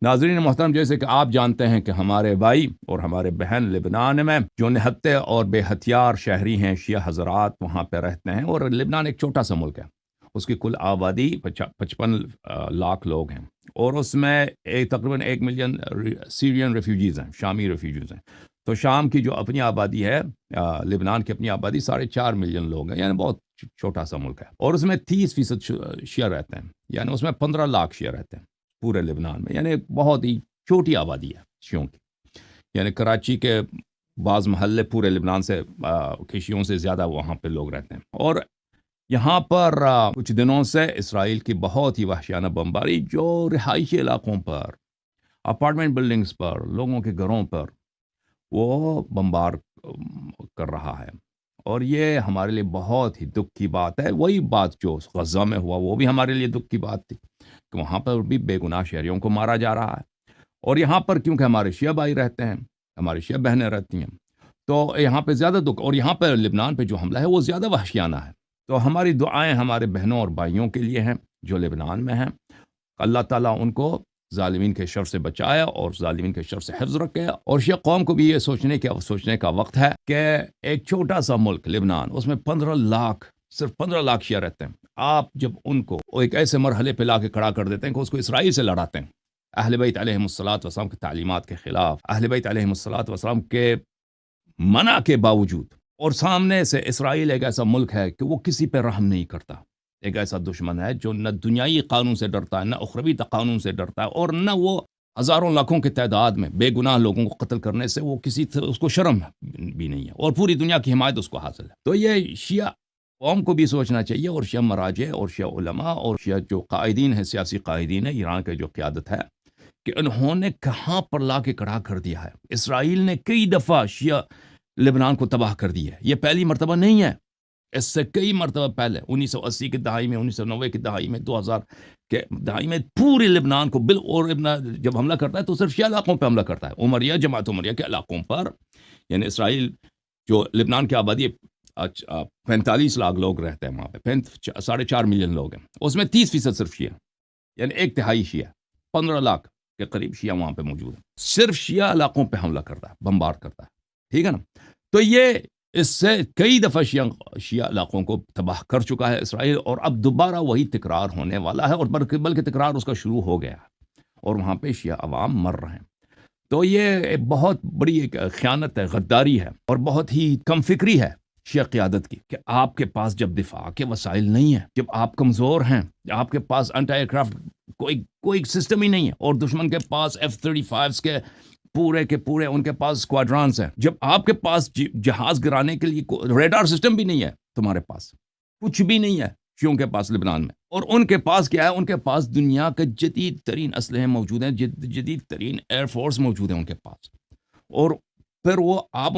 ناظرین محترم، جیسے کہ آپ جانتے ہیں کہ ہمارے بھائی اور ہمارے بہن لبنان میں جو نہتے اور بے ہتھیار شہری ہیں، شیعہ حضرات وہاں پہ رہتے ہیں، اور لبنان ایک چھوٹا سا ملک ہے، اس کی کل آبادی 55 لاکھ لوگ ہیں، اور اس میں تقریباً 1 ملین سیرین ریفیوجیز ہیں، شامی ریفیوجیز ہیں۔ تو شام کی جو اپنی آبادی ہے، لبنان کی اپنی آبادی 4.5 ملین لوگ ہیں، یعنی بہت چھوٹا سا ملک ہے، اور اس میں 30% شیعہ رہتے ہیں، یعنی اس میں 15 لاکھ شیعہ رہتے ہیں پورے لبنان میں، یعنی بہت ہی چھوٹی آبادی ہے شیعوں کی، یعنی کراچی کے بعض محلے پورے لبنان سے کے شیعوں سے زیادہ وہاں پہ لوگ رہتے ہیں۔ اور یہاں پر کچھ دنوں سے اسرائیل کی بہت ہی وحشیانہ بمباری جو رہائشی علاقوں پر، اپارٹمنٹ بلڈنگز پر، لوگوں کے گھروں پر وہ بمبار کر رہا ہے، اور یہ ہمارے لیے بہت ہی دکھ کی بات ہے۔ وہی بات جو غزہ میں ہوا وہ بھی ہمارے لیے دکھ کی بات تھی کہ وہاں پر بھی بے گناہ شہریوں کو مارا جا رہا ہے، اور یہاں پر کیونکہ ہمارے شیعہ بھائی رہتے ہیں، ہماری شیعہ بہنیں رہتی ہیں، تو یہاں پہ زیادہ دکھ، اور یہاں پہ لبنان پہ جو حملہ ہے وہ زیادہ وحشیانہ ہے۔ تو ہماری دعائیں ہمارے بہنوں اور بھائیوں کے لیے ہیں جو لبنان میں ہیں، اللہ تعالیٰ ان کو ظالمین کے شر سے بچائے اور ظالمین کے شر سے حفظ رکھے۔ اور شیعہ قوم کو بھی یہ سوچنے کا وقت ہے کہ ایک چھوٹا سا ملک لبنان، اس میں 15 لاکھ، صرف 15 لاکھ شیعہ رہتے ہیں۔ آپ جب ان کو ایک ایسے مرحلے پہ لا کے کھڑا کر دیتے ہیں کہ اس کو اسرائیل سے لڑاتے ہیں، اہل بیت علیہم الصلوۃ والسلام کی تعلیمات کے خلاف، اہل بیت علیہم الصلوۃ والسلام کے منع کے باوجود، اور سامنے سے اسرائیل ایک ایسا ملک ہے کہ وہ کسی پہ رحم نہیں کرتا، ایک ایسا دشمن ہے جو نہ دنیائی قانون سے ڈرتا ہے، نہ اخروی قانون سے ڈرتا ہے، اور نہ وہ ہزاروں لاکھوں کی تعداد میں بے گناہ لوگوں کو قتل کرنے سے وہ اس کو شرم بھی نہیں ہے، اور پوری دنیا کی حمایت اس کو حاصل ہے۔ تو یہ شیعہ قوم کو بھی سوچنا چاہیے، اور شیعہ مراجع اور شیعہ علماء اور شیعہ جو قائدین ہیں، سیاسی قائدین ہیں، ایران کے جو قیادت ہے، کہ انہوں نے کہاں پر لا کے کھڑا کر دیا ہے۔ اسرائیل نے کئی دفعہ شیعہ لبنان کو تباہ کر دی ہے، یہ پہلی مرتبہ نہیں ہے، اس سے کئی مرتبہ پہلے 1980 کی دہائی میں، 1990 کی دہائی میں، 2000 کے دہائی میں پورے لبنان کو اور جب حملہ کرتا ہے تو صرف شیعہ علاقوں پہ حملہ کرتا ہے، عمریہ، جماعت عمریہ کے علاقوں پر، یعنی اسرائیل جو لبنان کی آبادی 45 لاکھ لوگ رہتے ہیں وہاں پہ، 4.5 ملین لوگ ہیں، اس میں 30% صرف شیعہ، یعنی 1/3 شیعہ، 15 لاکھ کے قریب شیعہ وہاں پہ موجود ہیں، صرف شیعہ علاقوں پہ حملہ کرتا ہے، بمبار کرتا ہے، ٹھیک ہے نا۔ تو یہ اس سے کئی دفعہ شیعہ علاقوں کو تباہ کر چکا ہے اسرائیل، اور اب دوبارہ وہی تکرار ہونے والا ہے، اور بلکہ تکرار اس کا شروع ہو گیا ہے، اور وہاں پہ شیعہ عوام مر رہے ہیں۔ تو یہ بہت بڑی ایک خیانت ہے، غداری ہے، اور بہت ہی کم فکری ہے شیعہ قیادت کی، کہ آپ کے پاس جب دفاع کے وسائل نہیں ہیں، جب آپ کمزور ہیں، آپ کے پاس انٹی ایئر کرافٹ کوئی سسٹم ہی نہیں ہے، اور دشمن کے پاس F-35 کے پورے کے پورے ان کے پاس اسکواڈرانس ہیں، جب آپ کے پاس جہاز گرانے کے لیے ریڈار سسٹم بھی نہیں ہے، تمہارے پاس کچھ بھی نہیں ہے شیعوں کے پاس لبنان میں، اور ان کے پاس کیا ہے؟ ان کے پاس دنیا کے جدید ترین اسلحے موجود ہیں، جدید ترین ایئر فورس موجود ہے ان کے پاس، اور پھر وہ آپ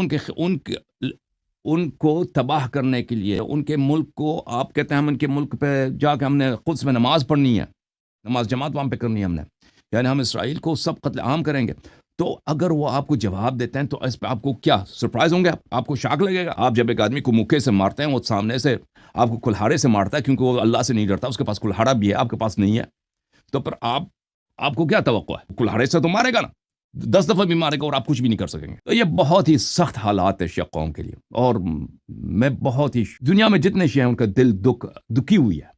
ان کو تباہ کرنے کے لیے ان کے ملک کو، آپ کہتے ہیں ہم ان کے ملک پہ جا کے ہم نے قدس میں نماز پڑھنی ہے، نماز جماعت وہاں پہ کرنی ہے ہم نے، یعنی ہم اسرائیل کو سب قتل عام کریں گے۔ تو اگر وہ آپ کو جواب دیتے ہیں تو اس پہ آپ کو کیا سرپرائز ہوں گے؟ آپ کو شاک لگے گا؟ آپ جب ایک آدمی کو مکے سے مارتے ہیں، وہ سامنے سے آپ کو کلہاڑے سے مارتا ہے، کیونکہ وہ اللہ سے نہیں ڈرتا، اس کے پاس کلہاڑا بھی ہے، آپ کے پاس نہیں ہے، تو پھر آپ کو کیا توقع ہے؟ کلہاڑے سے تو مارے گا نا، 10 دفعہ بھی مارے گا، اور آپ کچھ بھی نہیں کر سکیں گے۔ تو یہ بہت ہی سخت حالات ہے شیعہ قوم کے لیے، اور میں بہت ہی دنیا میں جتنے شیعہ ہیں ان کا دل دکھی ہوئی ہے،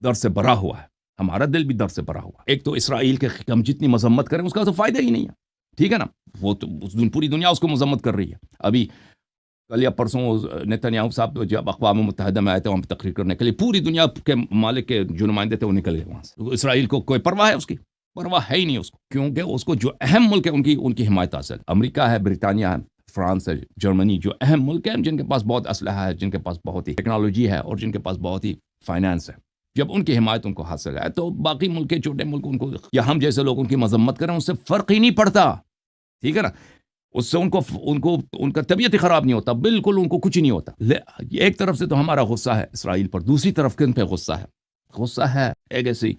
درد سے بھرا ہوا ہے، ہمارا دل بھی درد سے بھرا ہوا ہے۔ ایک تو اسرائیل کے ہم جتنی مذمت کریں اس کا تو فائدہ ہی نہیں ہے، ٹھیک ہے نا، وہ تو پوری دنیا اس کو مذمت کر رہی ہے۔ ابھی کل یا پرسوں نیتنیاہو صاحب جب اقوام متحدہ میں آئے تھے وہاں پہ تقریر کرنے کے لیے، پوری دنیا کے ممالک کے جو نمائندے تھے وہ نکل گئے وہاں سے۔ اسرائیل کو کوئی پرواہ ہے؟ اس کی پرواہ ہے ہی نہیں اس کو، کیونکہ اس کو جو اہم ملک ہے ان کی حمایت حاصل، امریکہ ہے، برطانیہ ہے، فرانس ہے، جرمنی، جو اہم ملک ہیں جن کے پاس بہت اسلحہ ہے، جن کے پاس بہت ہی ٹیکنالوجی ہے، اور جن کے پاس بہت ہی فائنانس ہے، جب ان کی حمایت ان کو حاصل ہے تو باقی ملک کے چھوٹے ملک ان کو، یا ہم جیسے لوگ ان کی مذمت کریں، اس سے فرق ہی نہیں پڑتا، ٹھیک ہے نا، اس سے ان کا طبیعت ہی خراب نہیں ہوتا، بالکل ان کو کچھ نہیں ہوتا۔ ایک طرف سے تو ہمارا غصہ ہے اسرائیل پر، دوسری طرف کن پہ غصہ ہے ایک ایسی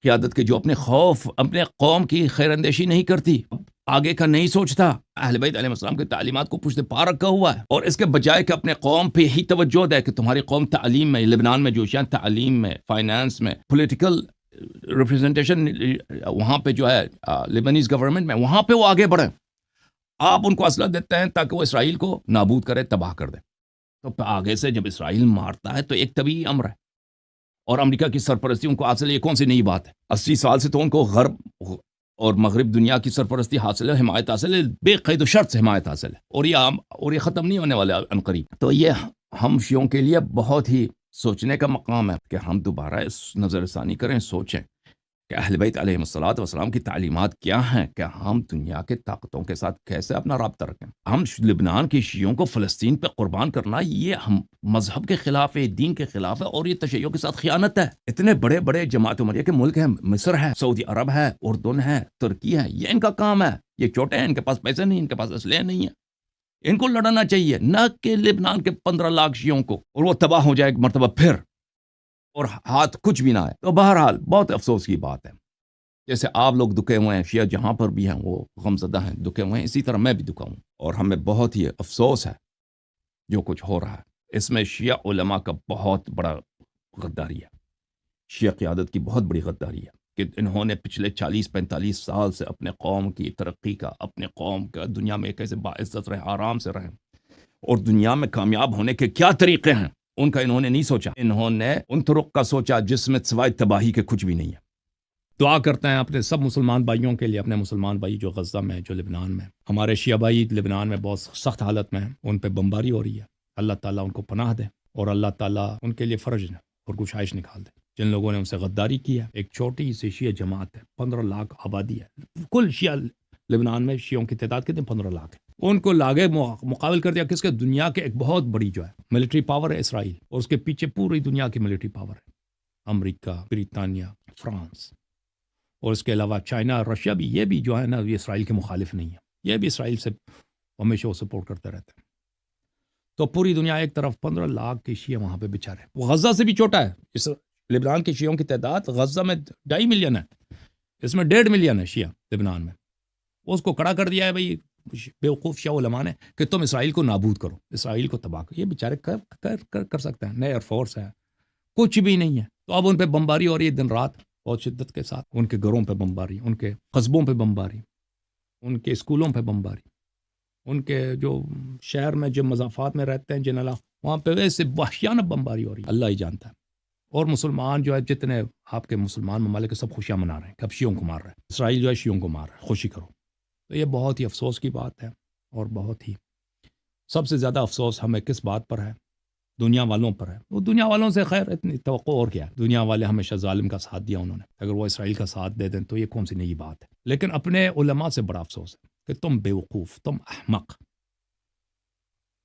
قیادت کے جو اپنے قوم کی خیر اندیشی نہیں کرتی۔ آگے کا نہیں سوچتا، اہل بیت علیہ السلام کی تعلیمات کو پشت پا رکھا ہوا ہے، اور اس کے بجائے کہ اپنے قوم پہ ہی توجہ دے کہ تمہاری قوم تعلیم میں، لبنان میں جو شان تعلیم میں، فائنانس میں، پولیٹیکل ریپرزنٹیشن وہاں پہ جو ہے لیبنیز گورنمنٹ میں، وہاں پہ وہ آگے بڑھیں، آپ ان کو اسلحہ دیتے ہیں تاکہ وہ اسرائیل کو نابود کرے، تباہ کر دے. تو آگے سے جب اسرائیل مارتا ہے تو ایک طبیعی امر ہے، اور امریکہ کی سرپرستی ان کو حاصل ہے. یہ کون سی نئی بات ہے؟ 80 سال سے تو ان کو غرب اور مغرب دنیا کی سرپرستی حاصل ہے، حمایت حاصل ہے، بے قید و شرط سے حمایت حاصل ہے، اور یہ ختم نہیں ہونے والا عنقریب. تو یہ ہم شیعوں کے لیے بہت ہی سوچنے کا مقام ہے کہ ہم دوبارہ اس نظر ثانی کریں، سوچیں کہ اہل بیت علیہ السلام کی تعلیمات کیا ہیں، کہ ہم دنیا کے طاقتوں کے ساتھ کیسے اپنا رابطہ رکھیں. ہم لبنان کے شیعوں کو فلسطین پہ قربان کرنا، یہ ہم مذہب کے خلاف ہے، دین کے خلاف ہے، اور یہ تشیع کے ساتھ خیانت ہے. اتنے بڑے بڑے جماعت عمریہ کے ملک ہیں، مصر ہے، سعودی عرب ہے، اردن ہے، ترکی ہے، یہ ان کا کام ہے. یہ چھوٹے ہیں، ان کے پاس پیسے نہیں، ان کے پاس اسلحہ نہیں ہے. ان کو لڑنا چاہیے، نہ کہ لبنان کے 15 لاکھ شیعوں کو، اور وہ تباہ ہو جائے ایک مرتبہ پھر، اور ہاتھ کچھ بھی نہ آئے. تو بہرحال بہت افسوس کی بات ہے. جیسے آپ لوگ دکھے ہوئے ہیں، شیعہ جہاں پر بھی ہیں وہ غمزدہ ہیں، دکھے ہوئے ہیں، اسی طرح میں بھی دکھا ہوں، اور ہمیں بہت ہی افسوس ہے جو کچھ ہو رہا ہے. اس میں شیعہ علماء کا بہت بڑا غداری ہے، شیعہ قیادت کی بہت بڑی غداری ہے کہ انہوں نے پچھلے 40-45 سال سے اپنے قوم کی ترقی کا، اپنے قوم کا دنیا میں کیسے باعزت رہیں، آرام سے رہیں، اور دنیا میں کامیاب ہونے کے کیا طریقے ہیں ان کا انہوں نے نہیں سوچا. انہوں نے ان طرق کا سوچا جس میں سوائے تباہی کے کچھ بھی نہیں ہے. دعا کرتے ہیں اپنے سب مسلمان بھائیوں کے لیے، اپنے مسلمان بھائی جو غزہ میں، جو لبنان میں، ہمارے شیعہ بھائی لبنان میں بہت سخت حالت میں ہیں، ان پہ بمباری ہو رہی ہے. اللہ تعالیٰ ان کو پناہ دے، اور اللہ تعالیٰ ان کے لیے فرج اور گشائش نکال دے. جن لوگوں نے ان سے غداری کی ہے، ایک چھوٹی سی شیعہ جماعت ہے، 15 لاکھ آبادی ہے، کل شیعہ لبنان میں شیعوں کی تعداد کتنے؟ 15 لاکھ ہے. ان کو لاگے مقابل کر دیا کس کے؟ دنیا کے ایک بہت بڑی جو ہے ملٹری پاور ہے اسرائیل، اور اس کے پیچھے پوری دنیا کی ملٹری پاور ہے، امریکہ، برطانیہ، فرانس، اور اس کے علاوہ چائنا، رشیا بھی. یہ بھی جو ہے نا، یہ اسرائیل کے مخالف نہیں ہے، یہ بھی اسرائیل سے ہمیشہ وہ سپورٹ کرتے رہتے ہیں. تو پوری دنیا ایک طرف، 15 لاکھ کے شیعہ وہاں پہ بچارے. وہ غزہ سے بھی چھوٹا ہے. اس لبنان کے شیعوں کی تعداد غزہ میں 2.5 ملین ہے، اس میں 1.5 ملین ہے شیعہ لبنان میں. اس کو کڑا کر دیا ہے بھائی بیوقوف شیعہ علماء نے کہ تم اسرائیل کو نابود کرو، اسرائیل کو تباہ کرو. یہ بیچارے کر سکتے ہیں، نئے ایئر فورس ہے، کچھ بھی نہیں ہے. تو اب ان پہ بمباری ہو رہی ہے دن رات بہت شدت کے ساتھ. ان کے گھروں پہ بمباری، ان کے قصبوں پہ بمباری، ان کے اسکولوں پہ بمباری، ان کے جو شہر میں جو مضافات میں رہتے ہیں جن وہاں پہ ویسے وحشیانہ بمباری ہو رہی ہے. اللہ ہی جانتا ہے. اور مسلمان جو ہے، جتنے آپ کے مسلمان ممالک سب خوشیاں منا رہے ہیں کہ اب شیعوں کو مار رہے ہیں، اسرائیل جو ہے شیعوں کو مار رہا ہے، خوشی کرو. تو یہ بہت ہی افسوس کی بات ہے، اور بہت ہی سب سے زیادہ افسوس ہمیں کس بات پر ہے؟ دنیا والوں پر ہے. وہ دنیا والوں سے خیر اتنی توقع اور کیا ہے؟ دنیا والے ہمیشہ ظالم کا ساتھ دیا انہوں نے، اگر وہ اسرائیل کا ساتھ دے دیں تو یہ کون سی نئی بات ہے. لیکن اپنے علماء سے بڑا افسوس ہے کہ تم بیوقوف، تم احمق،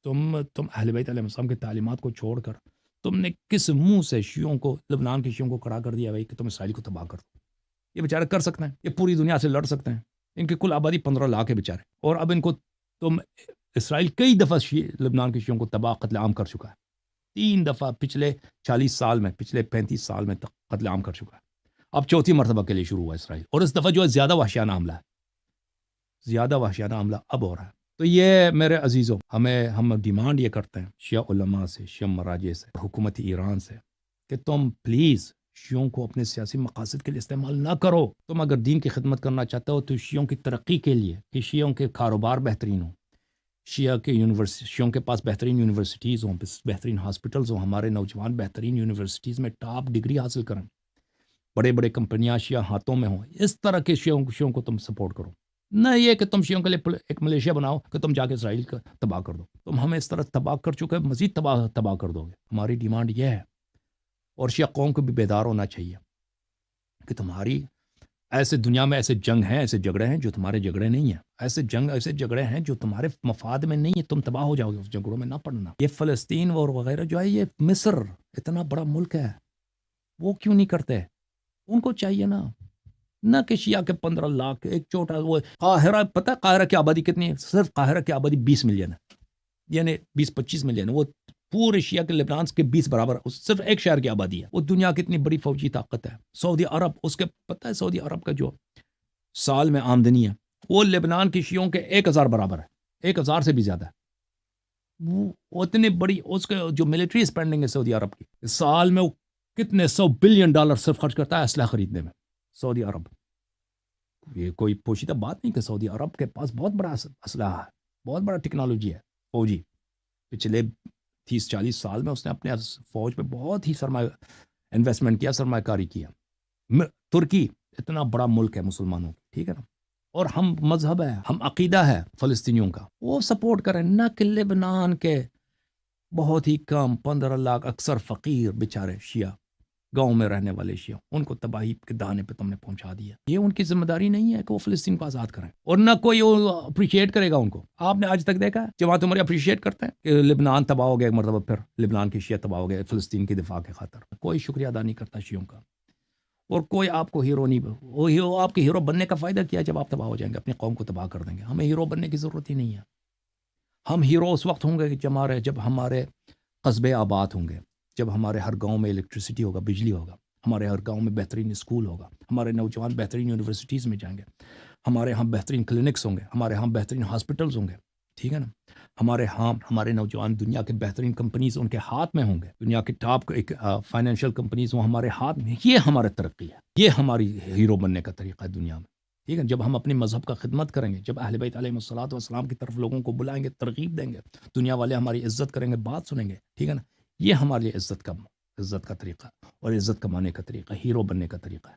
تم اہل بیت علیہ السلام کی تعلیمات کو چھوڑ کر تم نے کس منہ سے شیعوں کو، لبنان کے شیعوں کو کڑا کر دیا بھائی کہ تم اسرائیل کو تباہ کر دو. یہ بیچارے کر سکتے ہیں، یہ پوری دنیا سے لڑ سکتے ہیں. ان کی کل آبادی 15 لاکھ ہے بیچارے، اور اب ان کو تم اسرائیل کئی دفعہ لبنان کے شیعوں کو تباہ قتل عام کر چکا ہے. 3 دفعہ پچھلے 40 سال میں، پچھلے 35 سال میں قتل عام کر چکا ہے. اب 4تھی مرتبہ کے لیے شروع ہوا اسرائیل، اور اس دفعہ جو ہے زیادہ وحشیانہ حملہ ہے، زیادہ وحشیانہ حملہ اب ہو رہا ہے. تو یہ میرے عزیزوں، ہم ڈیمانڈ یہ کرتے ہیں شیعہ علماء سے، شیعہ مراجع سے، حکومت ایران سے، کہ تم پلیز شیعوں کو اپنے سیاسی مقاصد کے لیے استعمال نہ کرو. تم اگر دین کی خدمت کرنا چاہتے ہو تو شیعوں کی ترقی کے لیے، کہ شیعوں کے کاروبار بہترین ہوں، شیعوں کے پاس بہترین یونیورسٹیز ہوں، بہترین ہاسپٹلز ہوں، ہمارے نوجوان بہترین یونیورسٹیز میں ٹاپ ڈگری حاصل کریں، بڑے بڑے کمپنیاں شیعہ ہاتھوں میں ہوں. اس طرح کے شیعوں کو تم سپورٹ کرو، نہ یہ کہ تم شیعوں کے لیے ایک ملیشیا بناؤ کہ تم جا کے اسرائیل کا تباہ کر دو. تم ہمیں اس طرح تباہ کر چکے، مزید تباہ کر دو گے. ہماری ڈیمانڈ یہ ہے، اور شیعہ قوم کو بھی بیدار ہونا چاہیے کہ تمہاری ایسے دنیا میں ایسے جنگ ہیں، ایسے جھگڑے ہیں جو تمہارے جھگڑے نہیں ہیں، ایسے جھگڑے ہیں جو تمہارے مفاد میں نہیں ہے. تم تباہ ہو جاؤ گے، اس جھگڑوں میں نہ پڑنا. یہ فلسطین اور وغیرہ جو ہے، یہ مصر اتنا بڑا ملک ہے، وہ کیوں نہیں کرتے؟ ان کو چاہیے نہ کہ شیعہ کے 15 لاکھ ایک چھوٹا. وہ قاہرہ، پتہ ہے قاہرہ کی آبادی کتنی ہے؟ صرف قاہرہ کی آبادی 20 ملین ہے، یعنی 20-25 ملین ہے. وہ پورے شیعہ کے لبنان کے 20 برابر ہے. صرف ایک شہر کی آبادی ہے. وہ دنیا کی اتنی بڑی فوجی طاقت ہے. سعودی عرب، اس کے پتہ ہے سعودی عرب کا جو سال میں آمدنی ہے وہ لبنان کی شیعوں کے 1000 برابر ہے، 1000 سے بھی زیادہ ہے۔ وہ اتنی بڑی اس کے جو ملٹری اسپینڈنگ ہے سعودی عرب کی، سال میں وہ کتنے $100 بلین صرف خرچ کرتا ہے اسلحہ خریدنے میں سعودی عرب۔ یہ کوئی پوشیدہ بات نہیں کہ سعودی عرب کے پاس بہت بڑا اسلحہ ہے، بہت بڑا ٹیکنالوجی ہے فوجی۔ پچھلے 30-40 سال میں اس نے اپنے فوج پہ بہت ہی سرمایہ انویسٹمنٹ کیا، سرمایہ کاری کیا۔ ترکی اتنا بڑا ملک ہے مسلمانوں کی، ٹھیک ہے نا، اور ہم مذہب ہے، ہم عقیدہ ہے فلسطینیوں کا، وہ سپورٹ کریں، نہ کہ لبنان کے بہت ہی کم 15 لاکھ اکثر فقیر بیچارے شیعہ، گاؤں میں رہنے والے شیعہ، ان کو تباہی کے دانے پہ تم نے پہنچا دیا۔ یہ ان کی ذمہ داری نہیں ہے کہ وہ فلسطین کو آزاد کریں، اور نہ کوئی اپریشیٹ کرے گا ان کو۔ آپ نے آج تک دیکھا جماعت عمری اپریشیٹ کرتے ہیں کہ لبنان تباہ ہو گیا، ایک مرتبہ پھر لبنان کے شیعہ تباہ ہو گئے فلسطین کی دفاع کے خاطر؟ کوئی شکریہ ادا نہیں کرتا شیعوں کا، اور کوئی آپ کو ہیرو نہیں، وہ آپ کے ہیرو بننے کا فائدہ کیا جب آپ تباہ ہو جائیں گے، اپنی قوم کو تباہ کر دیں گے۔ ہمیں ہیرو بننے کی ضرورت ہی نہیں ہے۔ ہم ہیرو اس وقت ہوں گے جب ہمارے قصبے آباد ہوں گے، جب ہمارے ہر گاؤں میں الیکٹریسٹی ہوگا، بجلی ہوگا، ہمارے ہر گاؤں میں بہترین اسکول ہوگا، ہمارے نوجوان بہترین یونیورسٹیز میں جائیں گے، ہمارے ہاں بہترین کلینکس ہوں گے، ہمارے ہاں بہترین ہاسپٹلز ہوں گے، ٹھیک ہے نا، ہمارے نوجوان دنیا کے بہترین کمپنیز ان کے ہاتھ میں ہوں گے، دنیا کے ٹاپ ایک فائنینشیل کمپنیز وہ ہمارے ہاتھ میں، یہ ہمارے ترقی ہے، یہ ہماری ہیرو بننے کا طریقہ ہے دنیا میں، ٹھیک ہے۔ جب ہم اپنے مذہب کا خدمت کریں گے، جب اہل بیت علیہ الصلوۃ والسلام کی طرف لوگوں کو بلائیں گے، ترغیب دیں گے، دنیا والے ہماری عزت کریں گے، بات سنیں گے، ٹھیک ہے نا، یہ ہمارے لیے عزت کا طریقہ اور عزت کمانے کا طریقہ، ہیرو بننے کا طریقہ ہے۔